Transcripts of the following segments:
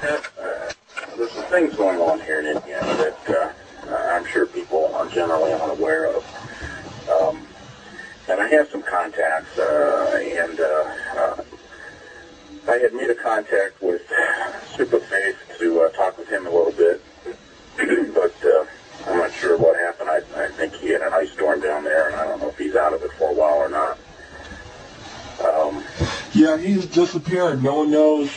There's some things going on here in Indiana that I'm sure people are generally unaware of. And I have some contacts, and I had made a contact with Superfaith to talk with him a little bit, but I'm not sure what happened. I think he had an ice storm down there, and I don't know if he's out of it for a while or not. Yeah, he's disappeared. No one knows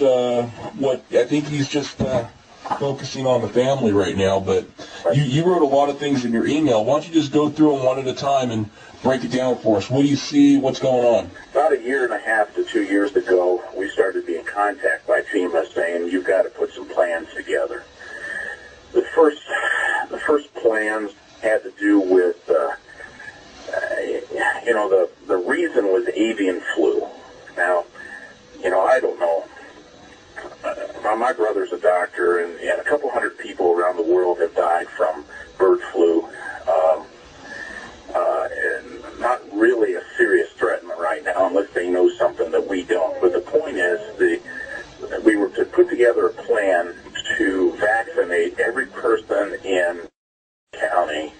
what. I think he's just focusing on the family right now, but you wrote a lot of things in your email. Why don't you just go through them one at a time and break it down for us? What do you see? What's going on? About 1.5 to 2 years ago, we started being contacted by FEMA saying, you've got to put some plans together. The first plans had to do with, the reason was avian flu. Now, I don't know. My brother's a doctor, and a couple hundred people around the world have died from bird flu. And not really a serious threat right now, unless they know something that we don't. But the point is, we were to put together a plan to vaccinate every person in the county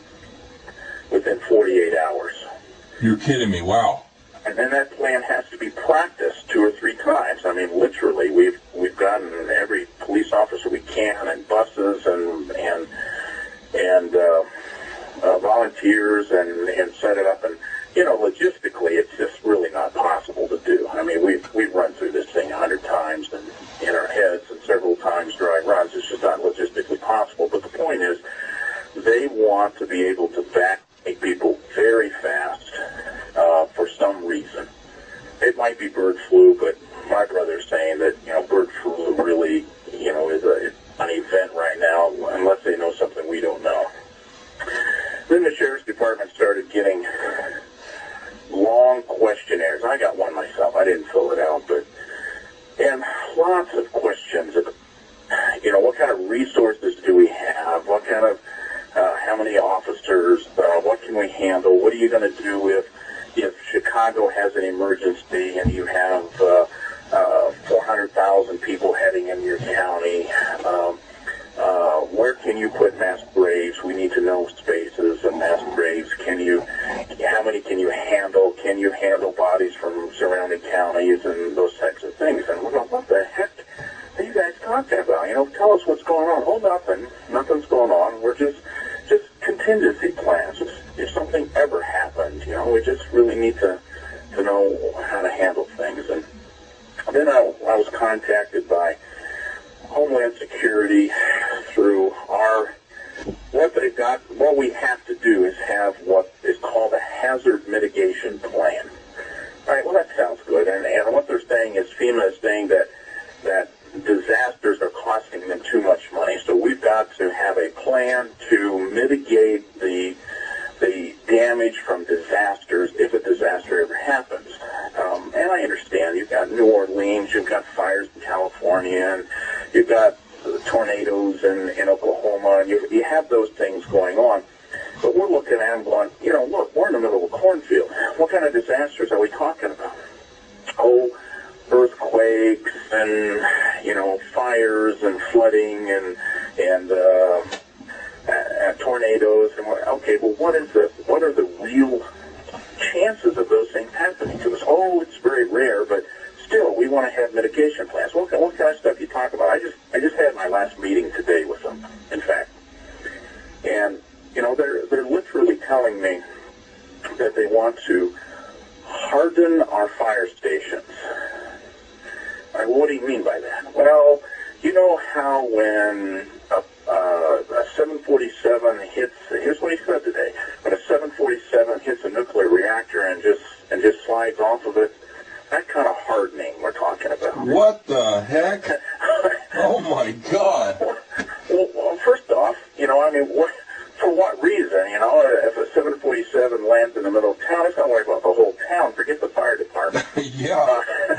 within 48 hours. You're kidding me! Wow. And then that plan has to be practiced 2 or 3 times. I mean, literally, we've gotten every police officer we can, and buses and volunteers, and set it up. And logistically, it's just really not possible to do. I mean, we've run through this thing 100 times and in our heads, and several times dry runs. It's just not logistically possible. But the point is, they want to be able to vaccinate people very fast. For some reason. It might be bird flu, but my brother's saying that, bird flu really, is an event right now, unless they know something we don't know. Then the Sheriff's Department started getting long questionnaires. I got one myself. I didn't fill it out, and lots of questions. What kind of resources do we have? What kind of, how many officers? What can we handle? What are you going to do if Chicago has an emergency and you have 400,000 people heading in your county? Where can you put mass graves? We need to know spaces of mass graves. How many can you handle? Can you handle bodies from surrounding counties and those types of things? And we're going, what the heck are you guys talking about? Tell us what's going on. Oh, nothing's going on. We're just contingency plans. If something ever happened, we just really need to know how to handle things. And then I was contacted by Homeland Security through what we have to do is have what is called a hazard mitigation plan. All right, well, that sounds good. And what they're saying is FEMA is saying that disasters are costing them too much money. So we've got to have a plan to mitigate the damage from disasters if a disaster ever happens. And I understand you've got New Orleans, you've got fires in California, and you've got tornadoes in Oklahoma, and you have those things going on. But we're looking at them going, look, we're in the middle of a cornfield. What kind of disasters are we talking about? Oh, earthquakes and, fires and flooding and tornadoes. And okay, well, what are the real chances of those things happening to us? Oh, it's very rare, but still, we want to have mitigation plans. What kind of stuff you talk about? I just had my last meeting today with them, in fact. And, they're literally telling me that they want to harden our fire stations. All right, well, what do you mean by that? Well, you know how when a 747 hits, here's what he said today, when a 747 hits a nuclear reactor and just slides off of it, that kind of hardening we're talking about. What the heck? Oh, my God. Well, first off, for what reason? If a 747 lands in the middle of town, it's not worry about the whole town. Forget the fire department. Yeah.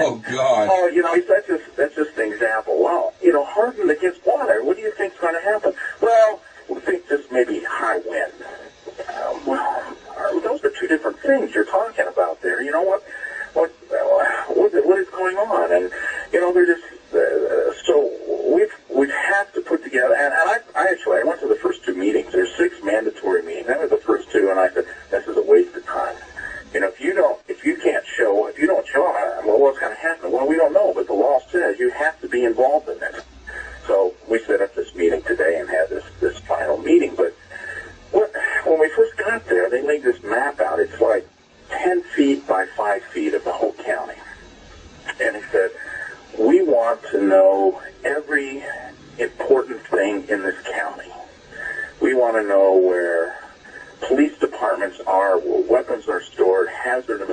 Oh, God. That's just an example. Well, hardened against water. What do you think's going to happen? Well, we think this may be high wind. Those are two different things you're talking about there. You know what is going on? And they're just so have to be involved in this. So we set up this meeting today and had this final meeting. But when we first got there, they laid this map out. It's like 10 feet by 5 feet of the whole county. And he said, we want to know every important thing in this county. We want to know where police departments are, where weapons are stored, hazardous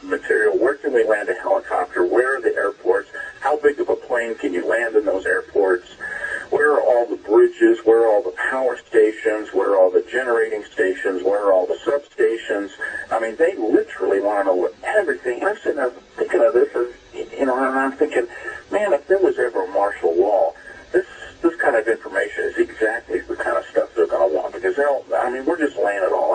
material, where can we land a helicopter, where are the airports, how big of a plane can you land in those airports, where are all the bridges, where are all the power stations, where are all the generating stations, where are all the substations. I mean, they literally want to know everything. I'm sitting there thinking of this, and I'm thinking, man, if there was ever a martial law, this kind of information is exactly the kind of stuff they're going to want, because we're just laying it all